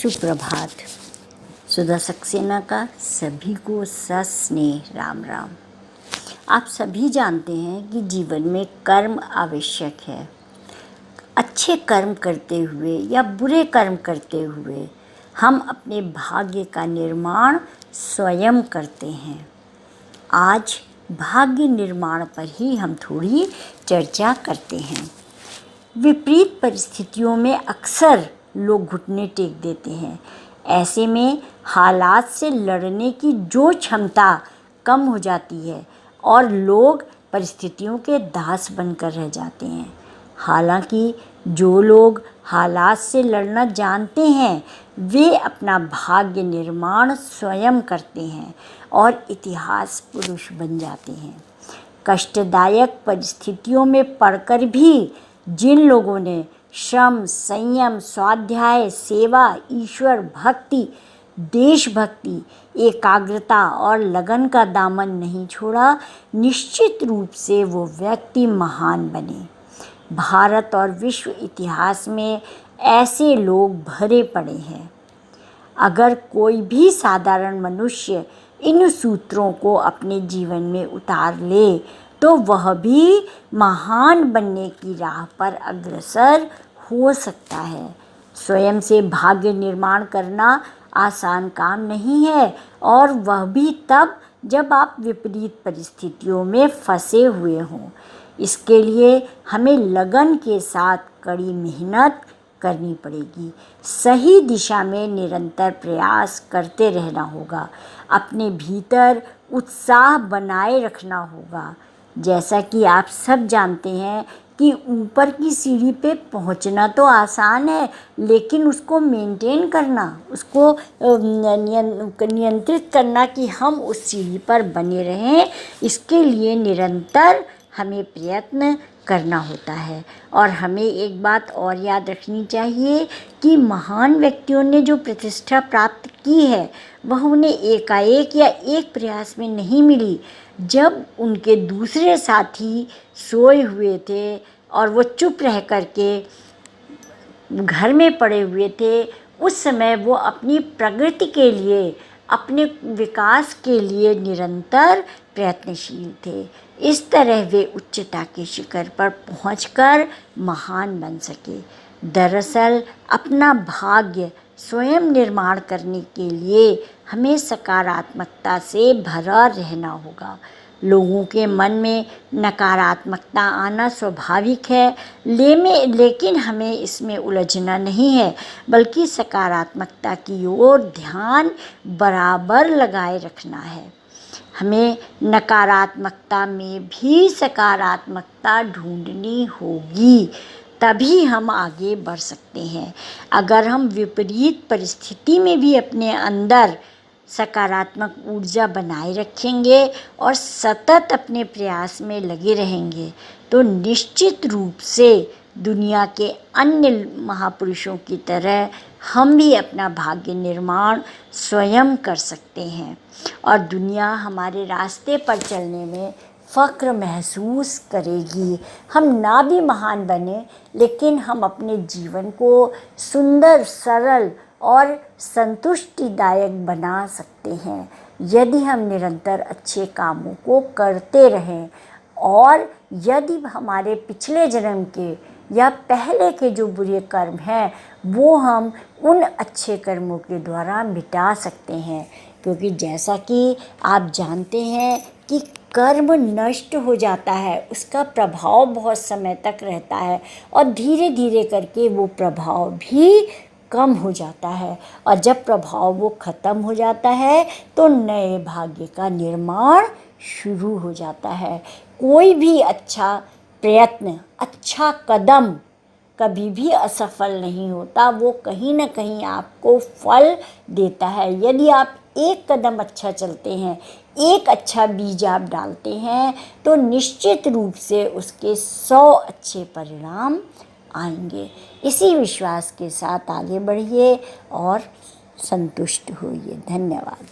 सुप्रभात। सुधा सक्सेना का सभी को सस्नेह राम राम। आप सभी जानते हैं कि जीवन में कर्म आवश्यक है। अच्छे कर्म करते हुए या बुरे कर्म करते हुए हम अपने भाग्य का निर्माण स्वयं करते हैं। आज भाग्य निर्माण पर ही हम थोड़ी चर्चा करते हैं। विपरीत परिस्थितियों में अक्सर लोग घुटने टेक देते हैं। ऐसे में हालात से लड़ने की जो क्षमता कम हो जाती है और लोग परिस्थितियों के दास बनकर रह जाते हैं। हालांकि जो लोग हालात से लड़ना जानते हैं वे अपना भाग्य निर्माण स्वयं करते हैं और इतिहास पुरुष बन जाते हैं। कष्टदायक परिस्थितियों में पड़कर भी जिन लोगों ने श्रम, संयम, स्वाध्याय, सेवा, ईश्वर भक्ति, देशभक्ति, एकाग्रता और लगन का दामन नहीं छोड़ा, निश्चित रूप से वो व्यक्ति महान बने। भारत और विश्व इतिहास में ऐसे लोग भरे पड़े हैं। अगर कोई भी साधारण मनुष्य इन सूत्रों को अपने जीवन में उतार ले तो वह भी महान बनने की राह पर अग्रसर हो सकता है। स्वयं से भाग्य निर्माण करना आसान काम नहीं है और वह भी तब जब आप विपरीत परिस्थितियों में फंसे हुए हों। इसके लिए हमें लगन के साथ कड़ी मेहनत करनी पड़ेगी। सही दिशा में निरंतर प्रयास करते रहना होगा। अपने भीतर उत्साह बनाए रखना होगा। जैसा कि आप सब जानते हैं कि ऊपर की सीढ़ी पे पहुंचना तो आसान है, लेकिन उसको मेंटेन करना, उसको नियंत्रित करना कि हम उस सीढ़ी पर बने रहें, इसके लिए निरंतर हमें प्रयत्न करना होता है। और हमें एक बात और याद रखनी चाहिए कि महान व्यक्तियों ने जो प्रतिष्ठा प्राप्त की है वह उन्हें एकाएक या एक प्रयास में नहीं मिली। जब उनके दूसरे साथी सोए हुए थे और वो चुप रह कर के घर में पड़े हुए थे, उस समय वो अपनी प्रगति के लिए, अपने विकास के लिए निरंतर प्रयत्नशील थे। इस तरह वे उच्चता के शिखर पर पहुंचकर महान बन सके। दरअसल अपना भाग्य स्वयं निर्माण करने के लिए हमें सकारात्मकता से भरा रहना होगा। लोगों के मन में नकारात्मकता आना स्वाभाविक है, लेकिन हमें इसमें उलझना नहीं है, बल्कि सकारात्मकता की ओर ध्यान बराबर लगाए रखना है। हमें नकारात्मकता में भी सकारात्मकता ढूंढनी होगी, तभी हम आगे बढ़ सकते हैं। अगर हम विपरीत परिस्थिति में भी अपने अंदर सकारात्मक ऊर्जा बनाए रखेंगे और सतत अपने प्रयास में लगे रहेंगे तो निश्चित रूप से दुनिया के अन्य महापुरुषों की तरह हम भी अपना भाग्य निर्माण स्वयं कर सकते हैं और दुनिया हमारे रास्ते पर चलने में फ़ख्र महसूस करेगी। हम ना भी महान बने, लेकिन हम अपने जीवन को सुंदर, सरल और संतुष्टिदायक बना सकते हैं यदि हम निरंतर अच्छे कामों को करते रहें और यदि हमारे पिछले जन्म के या पहले के जो बुरे कर्म हैं वो हम उन अच्छे कर्मों के द्वारा मिटा सकते हैं। क्योंकि जैसा कि आप जानते हैं कि कर्म नष्ट हो जाता है, उसका प्रभाव बहुत समय तक रहता है और धीरे धीरे करके वो प्रभाव भी कम हो जाता है और जब प्रभाव वो ख़त्म हो जाता है तो नए भाग्य का निर्माण शुरू हो जाता है। कोई भी अच्छा प्रयत्न, अच्छा कदम कभी भी असफल नहीं होता, वो कहीं ना कहीं आपको फल देता है। यदि आप एक कदम अच्छा चलते हैं, एक अच्छा बीज आप डालते हैं तो निश्चित रूप से उसके 100 अच्छे परिणाम आएंगे। इसी विश्वास के साथ आगे बढ़िए और संतुष्ट होइए। धन्यवाद।